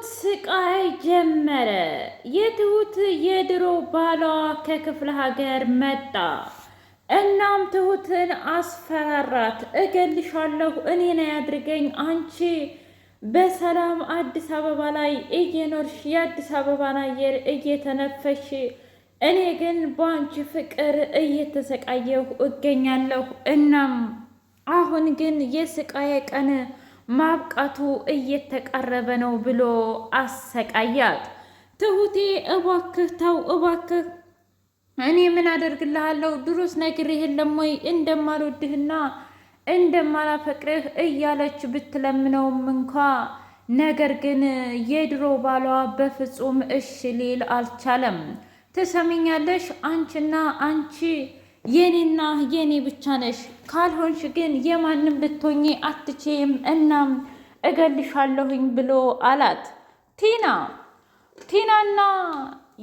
ትሁት ስቃይ ጀመረ። የትሁት የድሮ ባሏ ከክፍለ ሀገር መጣ። እናም ትሁትን አስፈራራት። እገልሻለሁ፣ እኔን አያድርገኝ። አንቺ በሰላም አዲስ አበባ ላይ እየኖርሽ የአዲስ አበባን አየር እየተነፈሽ፣ እኔ ግን በአንቺ ፍቅር እየተሰቃየሁ እገኛለሁ። እናም አሁን ግን የስቃዬ ቀን ማብቃቱ እየተቃረበ ነው ብሎ አሰቃያት። ትሁቴ እባክህ ተው እባክህ፣ እኔ ምን አደርግልሃለሁ? ድሮስ ነግሬህ የለም ወይ እንደማልወድህና እንደማላፈቅርህ እያለች ብትለምነውም እንኳ ነገር ግን የድሮ ባሏ በፍጹም እሽ ሊል አልቻለም። ትሰሚኛለሽ? አንቺና አንቺ የኔና የኔ ብቻ ነሽ። ካልሆንሽ ግን የማንም ልትሆኚ አትችይም። እናም እገልሻለሁኝ ብሎ አላት። ቲናና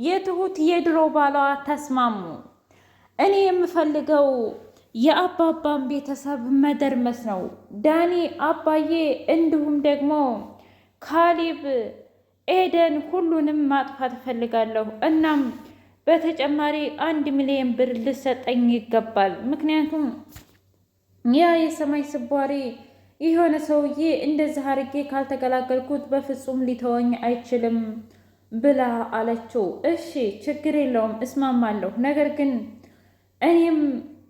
የትሁት የድሮ ባሏ ተስማሙ። እኔ የምፈልገው የአባባን ቤተሰብ መደርመስ ነው። ዳኒ፣ አባዬ፣ እንዲሁም ደግሞ ካሊብ፣ ኤደን ሁሉንም ማጥፋት እፈልጋለሁ። እናም በተጨማሪ 1 ሚሊዮን ብር ልሰጠኝ ይገባል። ምክንያቱም ያ የሰማይ ስቧሪ የሆነ ሰውዬ እንደዚህ አርጌ ካልተገላገልኩት በፍጹም ሊተወኝ አይችልም ብላ አለችው። እሺ ችግር የለውም እስማማለሁ። ነገር ግን እኔም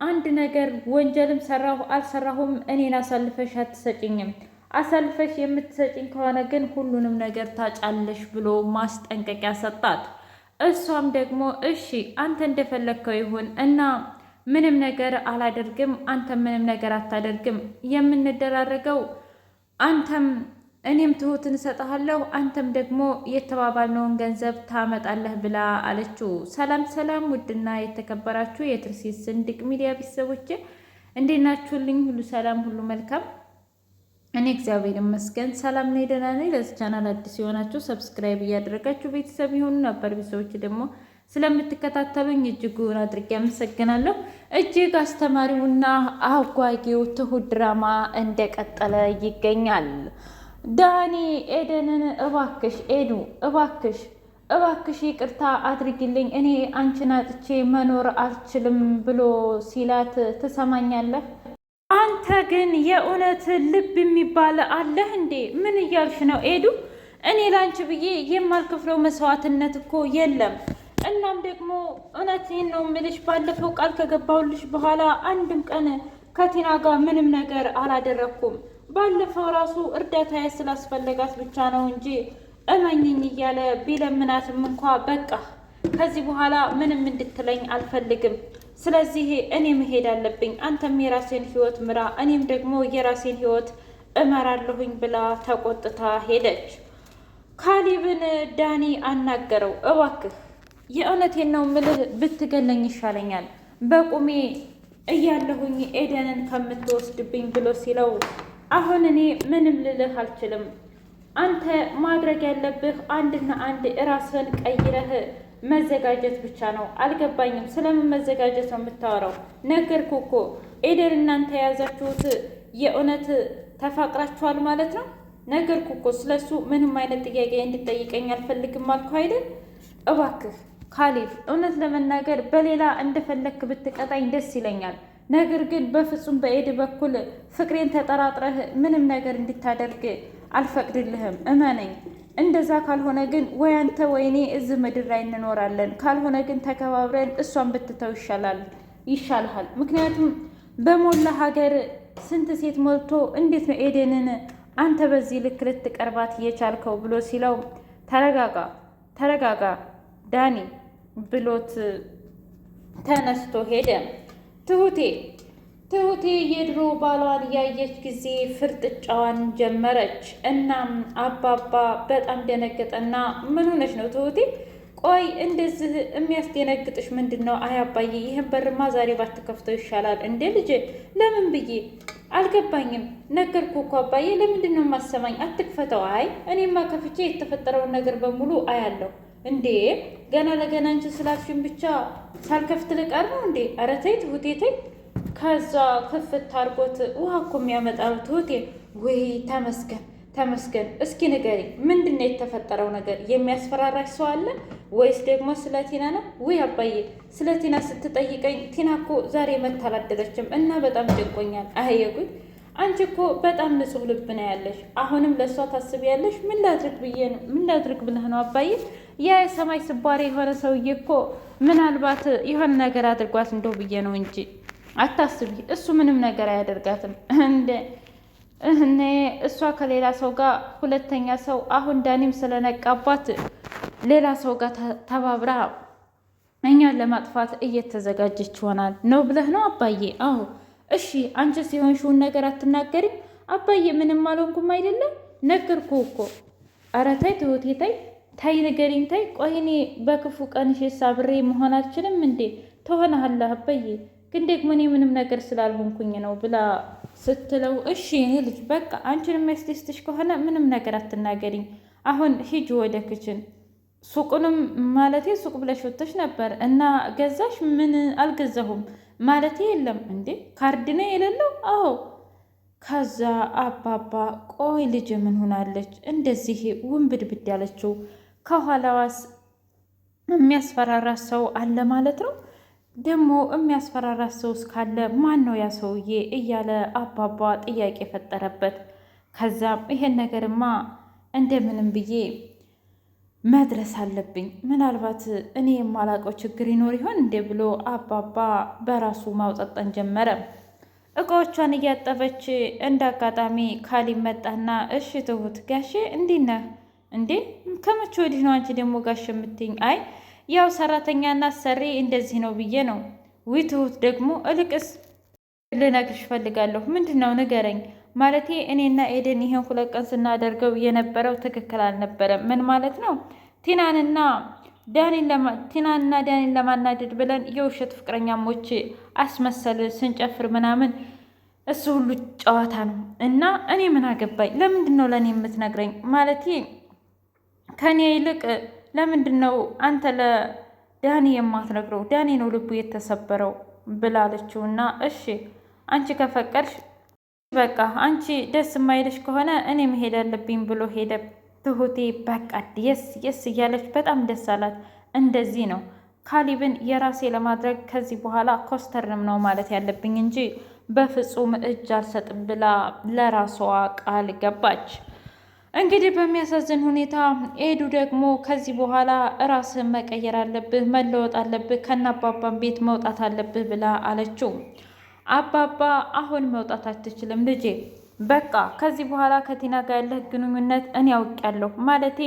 አንድ ነገር ወንጀልም ሰራሁ አልሰራሁም እኔን አሳልፈሽ አትሰጭኝም። አሳልፈሽ የምትሰጭኝ ከሆነ ግን ሁሉንም ነገር ታጫለሽ ብሎ ማስጠንቀቂያ ሰጣት። እሷም ደግሞ እሺ አንተ እንደፈለግከው ይሁን እና ምንም ነገር አላደርግም፣ አንተም ምንም ነገር አታደርግም። የምንደራረገው አንተም እኔም ትሁትን እሰጥሃለሁ፣ አንተም ደግሞ የተባባልነውን ገንዘብ ታመጣለህ ብላ አለችው። ሰላም ሰላም! ውድና የተከበራችሁ የትርሲት ስንድቅ ሚዲያ ቤተሰቦች እንዴት ናችሁልኝ? ሁሉ ሰላም፣ ሁሉ መልካም። እኔ እግዚአብሔር ይመስገን ሰላም ነኝ፣ ደህና ነኝ። ለዚህ ቻናል አዲስ የሆናችሁ ሰብስክራይብ እያደረጋችሁ ቤተሰብ ይሁኑ። ነበር ቤተሰቦች ደግሞ ስለምትከታተሉኝ እጅጉን አድርጌ አመሰግናለሁ። እጅግ አስተማሪውና አጓጊው ትሁት ድራማ እንደቀጠለ ይገኛል። ዳኒ ኤደንን እባክሽ ኤዱ እባክሽ ይቅርታ አድርጊልኝ፣ እኔ አንቺን አጥቼ መኖር አልችልም ብሎ ሲላት፣ ትሰማኛለህ? አንተ ግን የእውነት ልብ የሚባል አለህ እንዴ? ምን እያልሽ ነው ኤዱ? እኔ ላንቺ ብዬ የማልከፍለው መስዋዕትነት እኮ የለም። እናም ደግሞ እውነቴን ነው የምልሽ፣ ባለፈው ቃል ከገባሁልሽ በኋላ አንድም ቀን ከቲና ጋር ምንም ነገር አላደረኩም። ባለፈው ራሱ እርዳታ ስላስፈለጋት ብቻ ነው እንጂ እመኝኝ እያለ ቢለምናትም እንኳ በቃ ከዚህ በኋላ ምንም እንድትለኝ አልፈልግም። ስለዚህ እኔ መሄድ አለብኝ። አንተም የራሴን ህይወት ምራ፣ እኔም ደግሞ የራሴን ህይወት እመራለሁኝ ብላ ተቆጥታ ሄደች። ካሊብን ዳኒ አናገረው። እባክህ የእውነቴን ነው ምልህ ብትገለኝ ይሻለኛል በቁሜ እያለሁኝ ኤደንን ከምትወስድብኝ ብሎ ሲለው፣ አሁን እኔ ምንም ልልህ አልችልም። አንተ ማድረግ ያለብህ አንድና አንድ ራስህን ቀይረህ መዘጋጀት ብቻ ነው። አልገባኝም፣ ስለምን መዘጋጀት ነው የምታወራው? ነገርኩህ እኮ ኤደን እናንተ የያዛችሁት የእውነት ተፋቅራችኋል ማለት ነው። ነገርኩህ እኮ ስለሱ ምንም አይነት ጥያቄ እንድጠይቀኝ አልፈልግም አልኩ አይደል? እባክህ ካሊብ፣ እውነት ለመናገር በሌላ እንደፈለግክ ብትቀጣኝ ደስ ይለኛል። ነገር ግን በፍጹም በኤድ በኩል ፍቅሬን ተጠራጥረህ ምንም ነገር እንድታደርግ አልፈቅድልህም። እመነኝ። እንደዛ ካልሆነ ግን ወይ አንተ ወይ እኔ እዚህ ምድር ላይ እንኖራለን። ካልሆነ ግን ተከባብረን እሷን ብትተው ይሻልሃል። ምክንያቱም በሞላ ሀገር ስንት ሴት ሞልቶ እንዴት ነው ኤደንን አንተ በዚህ ልክ ልትቀርባት እየቻልከው ብሎ ሲለው፣ ተረጋጋ ዳኒ ብሎት ተነስቶ ሄደ። ትሁቴ የድሮ ባሏን ያየች ጊዜ ፍርጥጫዋን ጀመረች። እናም አባባ በጣም ደነገጠና ምን ሆነች ነው ትሁቴ? ቆይ እንደዚህ የሚያስደነግጥሽ ምንድን ነው? አይ አባዬ፣ ይህን በርማ ዛሬ ባትከፍተው ይሻላል። እንዴ ልጄ፣ ለምን ብዬ አልገባኝም። ነገርኩህ እኮ አባዬ፣ ለምንድን ነው የማሰማኝ? አትክፈተው። አይ እኔማ ከፍቼ የተፈጠረውን ነገር በሙሉ አያለሁ። እንዴ ገና ለገና አንቺ ስላልሽኝ ብቻ ሳልከፍት ልቀር ነው እንዴ? ኧረ ተይ ትሁቴ ተይ። ከዛ ክፍት አድርጎት ውሃ እኮ የሚያመጣ ነው ትሁቴ። ወይ ተመስገን። እስኪ ንገሪ፣ ምንድን ነው የተፈጠረው ነገር? የሚያስፈራራሽ ሰው አለ ወይስ ደግሞ ስለ ቲና ነው? ውይ አባዬ፣ ስለ ቲና ስትጠይቀኝ ቲና እኮ ዛሬ መታ አላደረችም እና በጣም ጨንቆኛል። አየጉድ፣ አንቺ እኮ በጣም ንጹሕ ልብ ነው ያለሽ። አሁንም ለእሷ ታስቢያለሽ? ምን ላድርግ ብለህ ነው አባዬ? ያ የሰማይ ስባሪ የሆነ ሰውዬ እኮ ምናልባት የሆነ ነገር አድርጓት እንደው ብዬ ነው እንጂ አታስቢ፣ እሱ ምንም ነገር አያደርጋትም። እኔ እሷ ከሌላ ሰው ጋር ሁለተኛ ሰው አሁን ዳኒም ስለነቃባት ሌላ ሰው ጋር ተባብራ እኛን ለማጥፋት እየተዘጋጀች ይሆናል ነው ብለህ ነው አባዬ? አዎ። እሺ አንቺ ሲሆንሽውን ነገር አትናገሪም? አባዬ ምንም አልሆንኩም አይደለም፣ ነገርኩህ እኮ። ኧረ ተይ ትሁቴ ተይ ንገሪኝ ተይ። ቆይ እኔ በክፉ ቀንሽ ሳብሬ መሆን አልችልም እንዴ? ትሆናለህ አባዬ፣ ግን ደግሞ እኔ ምንም ነገር ስላልሆንኩኝ ነው ብላ ስትለው፣ እሺ እኔ ልጅ በቃ አንቺን የሚያስደስትሽ ከሆነ ምንም ነገር አትናገሪኝ። አሁን ሂጂ ወደ ክችን። ሱቁንም ማለቴ ሱቅ ብለሽ ወጥተሽ ነበር እና ገዛሽ? ምን አልገዛሁም ማለቴ የለም እንዴ ካርድ ነው የሌለው? አዎ። ከዛ አባባ ቆይ ልጅ ምን ሆናለች እንደዚህ ውንብድብድ ያለችው? ከኋላዋስ የሚያስፈራራ ሰው አለ ማለት ነው? ደግሞ የሚያስፈራራት ሰው እስካለ ማን ነው ያ ሰውዬ? እያለ አባባ ጥያቄ ፈጠረበት። ከዛም ይሄን ነገርማ እንደምንም ብዬ መድረስ አለብኝ፣ ምናልባት እኔ የማላውቀው ችግር ይኖር ይሆን እንዴ ብሎ አባባ በራሱ ማውጣጣን ጀመረ። እቃዎቿን እያጠበች እንደ አጋጣሚ ካሊብ መጣና፣ እሺ ትሁት ጋሼ እንዴት ነህ? እንዴ ከመቼ ወዲህ ነው አንቺ ደግሞ ጋሼ የምትይኝ? አይ ያው ሰራተኛና ሰሪ እንደዚህ ነው ብዬ ነው። ውይ ትሁት ደግሞ እልቅስ ልነግርሽ እፈልጋለሁ። ምንድን ነው ንገረኝ። ማለቴ እኔና ኤደን ይሄን 2 ቀን ስናደርገው የነበረው ትክክል አልነበረም። ምን ማለት ነው? ቲናንና ዳኒን ለማናደድ ብለን የውሸት ፍቅረኛሞች አስመሰልን ስንጨፍር ምናምን፣ እሱ ሁሉ ጨዋታ ነው እና እኔ ምን አገባኝ? ለምንድን ነው ለእኔ የምትነግረኝ? ማለቴ ከእኔ ይልቅ ለምንድን ነው አንተ ለዳኒ የማትነግረው? ዳኒ ነው ልቡ የተሰበረው ብላለችው። እና እሺ አንቺ ከፈቀድሽ በቃ አንቺ ደስ የማይልሽ ከሆነ እኔ መሄድ አለብኝ ብሎ ሄደ። ትሁቴ በቃ የስ እያለች በጣም ደስ አላት። እንደዚህ ነው ካሊብን የራሴ ለማድረግ ከዚህ በኋላ ኮስተርንም ነው ማለት ያለብኝ እንጂ በፍጹም እጅ አልሰጥም ብላ ለራሷ ቃል ገባች። እንግዲህ በሚያሳዝን ሁኔታ ኤዱ ደግሞ ከዚህ በኋላ ራስህን መቀየር አለብህ፣ መለወጥ አለብህ፣ ከነአባባን ቤት መውጣት አለብህ ብላ አለችው። አባባ አሁን መውጣት አትችልም ልጄ፣ በቃ ከዚህ በኋላ ከቲና ጋር ያለህ ግንኙነት እኔ አውቄያለሁ። ማለቴ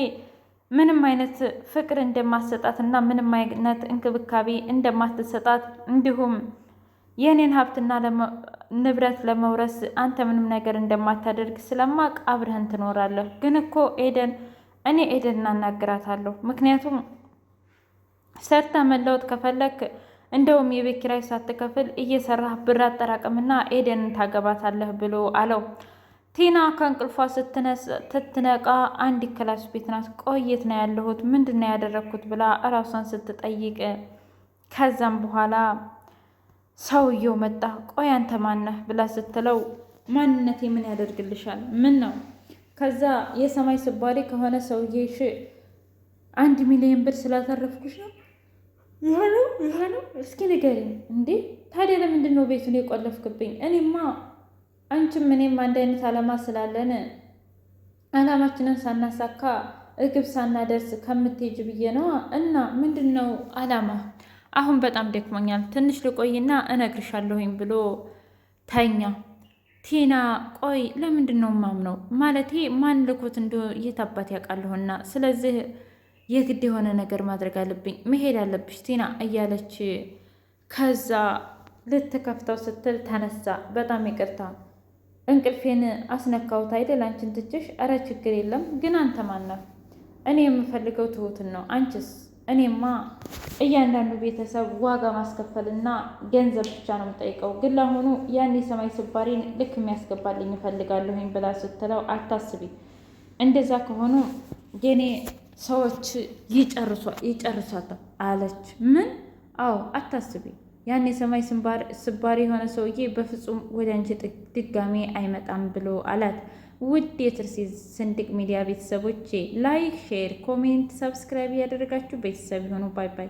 ምንም አይነት ፍቅር እንደማትሰጣት እና ምንም አይነት እንክብካቤ እንደማትሰጣት እንዲሁም የእኔን ሀብትና ንብረት ለመውረስ አንተ ምንም ነገር እንደማታደርግ ስለማቅ አብረህን ትኖራለህ። ግን እኮ እኔ ኤደን እናናግራታለሁ። ምክንያቱም ሰርታ መለወጥ ከፈለክ እንደውም የቤት ኪራይ ሳትከፍል እየሰራህ ብር አጠራቅምና ኤደንን ታገባታለህ ብሎ አለው። ቲና ከእንቅልፏ ስትነቃ አንድ ክላስ ቤት ናት። ቆየት ነው ያለሁት ምንድን ነው ያደረግኩት ብላ እራሷን ስትጠይቅ ከዛም በኋላ ሰውየው መጣ። ቆይ አንተ ማነህ ብላ ስትለው ማንነቴ ምን ያደርግልሻል? ምን ነው? ከዛ የሰማይ ስባሪ ከሆነ ሰውዬሽ 1 ሚሊዮን ብር ስላተረፍኩሽ ነው። ይሄ ነው እስኪ ንገሪኝ። እንዴ ታዲያ ለምንድን ነው ቤቱን የቆለፍክብኝ? እኔማ አንቺም እኔም አንድ አይነት አላማ ስላለን አላማችንን ሳናሳካ እግብ ሳናደርስ ከምትሄጅ ብዬ ነዋ። እና ምንድን ነው አላማ? አሁን በጣም ደክሞኛል፣ ትንሽ ልቆይና እነግርሻለሁኝ ብሎ ተኛ። ቲና ቆይ ለምንድን ነው ማምነው? ማለቴ ማን ልኮት እንደ የት አባት ያውቃለሁና፣ ስለዚህ የግድ የሆነ ነገር ማድረግ አለብኝ፣ መሄድ አለብሽ ቲና እያለች ከዛ ልትከፍተው ስትል ተነሳ። በጣም ይቅርታ እንቅልፌን አስነካሁት አይደል አንቺን ትችሽ? ኧረ ችግር የለም ግን አንተ ማነህ? እኔ የምፈልገው ትሁትን ነው። አንቺስ? እኔማ እያንዳንዱ ቤተሰብ ዋጋ ማስከፈልና ገንዘብ ብቻ ነው የምጠይቀው፣ ግን ለአሁኑ ያን የሰማይ ስባሪን ልክ የሚያስገባልኝ እፈልጋለሁኝ ብላ ስትለው አታስቢ፣ እንደዛ ከሆኑ የኔ ሰዎች ይጨርሷታል አለች። ምን? አዎ አታስቢ፣ ያን የሰማይ ስባሪ የሆነ ሰውዬ በፍጹም ወደ አንቺ ድጋሜ አይመጣም ብሎ አላት። ውድ የትርሲት ስንድቅ ሚዲያ ቤተሰቦቼ ላይክ፣ ሼር፣ ኮሜንት፣ ሰብስክራይብ እያደረጋችሁ ቤተሰብ የሆኑ ባይ ባይ።